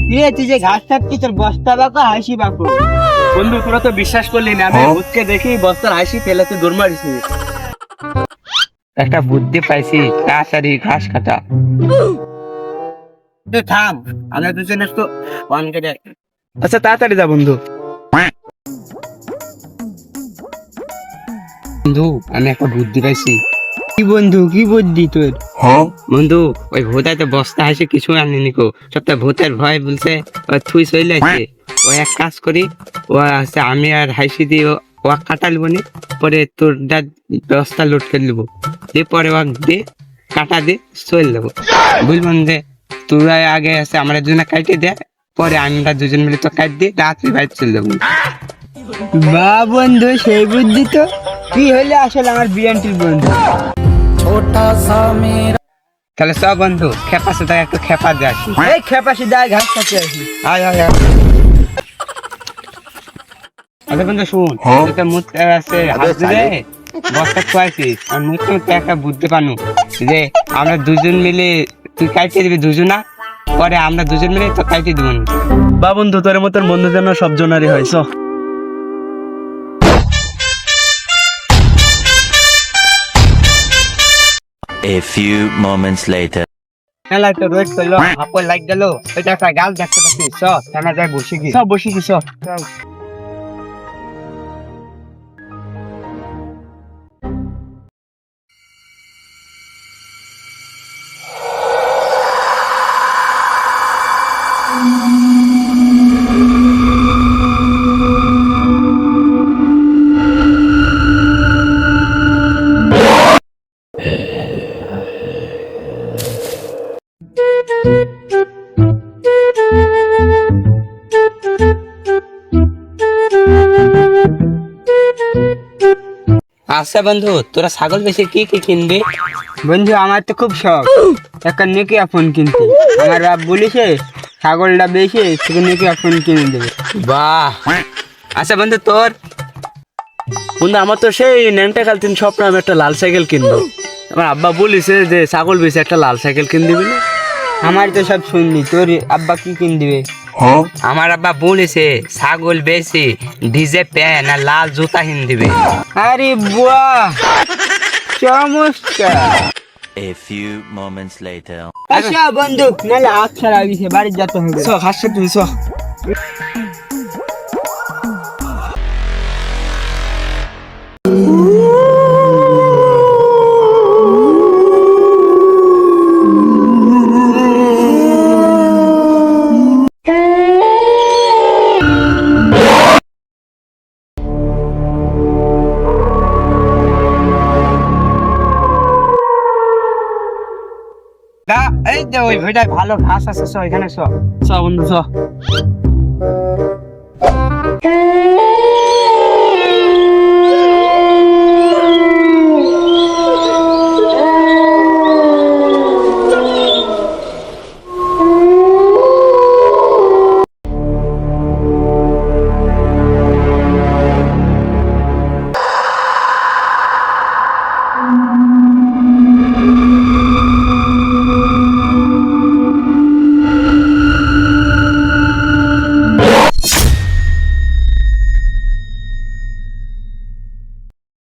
তুই যে ঘাস কাটছি তোর বস্তা বাঁকা হাসি বাঁকো। বন্ধু তোরা তো বিশ্বাস করলি না, আমি ভূতকে দেখি বস্তার হাসি ফেলাতে দৌড় মারিছি। একটা বুদ্ধি পাইছি, তাড়াতাড়ি ঘাস কাটা। তুই থাম, আমরা দুজনে তো অন করে। আচ্ছা তাড়াতাড়ি যা বন্ধু। বন্ধু আমি একটা বুদ্ধি পাইছি। কি বন্ধু, কি বুদ্ধি তোর? বন্ধু ওই ভূতায় তো বস্তা হাসি কিছু আনিনি কো, সবটা ভূতের ভয় বলছে থুই চলে আসছে। ও এক কাজ করি, ও আছে আমি আর হাসি দিয়ে ও কাটালবো নি, পরে তোর বস্তা লোড করে নেবো, দিয়ে পরে ওয়াক দিয়ে কাটা দিয়ে চলে যাবো। বুঝবেন যে তোরা আগে আছে আমরা দুজনে কাটে দে, পরে আমরা দুজন মিলে তো কাট দিয়ে রাত্রি বাইরে চলে যাবো। বা বন্ধু সেই বুদ্ধি তো, তুই হলে আসলে আমার বিএনটির বন্ধু। তাহলে সব বন্ধু খেপা সাথে একটু খেপা দিয়ে আসি। এই খেপাসি দায় ঘাস কাটতে আসি। আয় আয় আয়। আচ্ছা বন্ধু শুন, তোর মুখ আছে হাত দিলে বস্তা খোয়াইছিস, আর মুখ তো একটা বুঝতে পারনু যে আমরা দুজন মিলে তুই কাইটে দিবি দুজনা, পরে আমরা দুজন মিলে তো কাইটে দিব না। বা বন্ধু তোর মতন বন্ধু যেন সব জনারই হয়। A few moments later. মেলা তো রোড করলো, আপন লাইট গেল, ওইটা একটা গাল দেখতে পাচ্ছি। সব আমরা যাই বসে গিয়ে সব বসে গেছ। আচ্ছা বন্ধু তোরা ছাগল বেশি কি কি কিনবি? বন্ধু আমার তো খুব শখ একটা নোকিয়া ফোন কিনতে। আমার বাপ বলেছে ছাগলটা বেশি তোকে নোকিয়া ফোন কিনে দেবে। বাহ। আচ্ছা বন্ধু তোর? বন্ধু আমার তো সেই ন্যাংটা কাল তিন স্বপ্ন, আমি একটা লাল সাইকেল কিনবো। আমার আব্বা বলিছে যে ছাগল বেশি একটা লাল সাইকেল কিনে দিবি না। আমার তো সব শুনলি, তোর আব্বা কি কিন দিবে? আমার আব্বা বলেছে ছাগল বেশি ডিজে প্যান আর লাল জুতা হিন দিবে। আরে বাহ, চমৎকার। A few moments later. আচ্ছা বন্ধু, নাহলে হাত ছাড়া গেছে, বাড়ি যেতে হবে। হাসছে তুই এই যে ওই ভেটায় ভালো ঘাস আছে, এখানে বন্ধু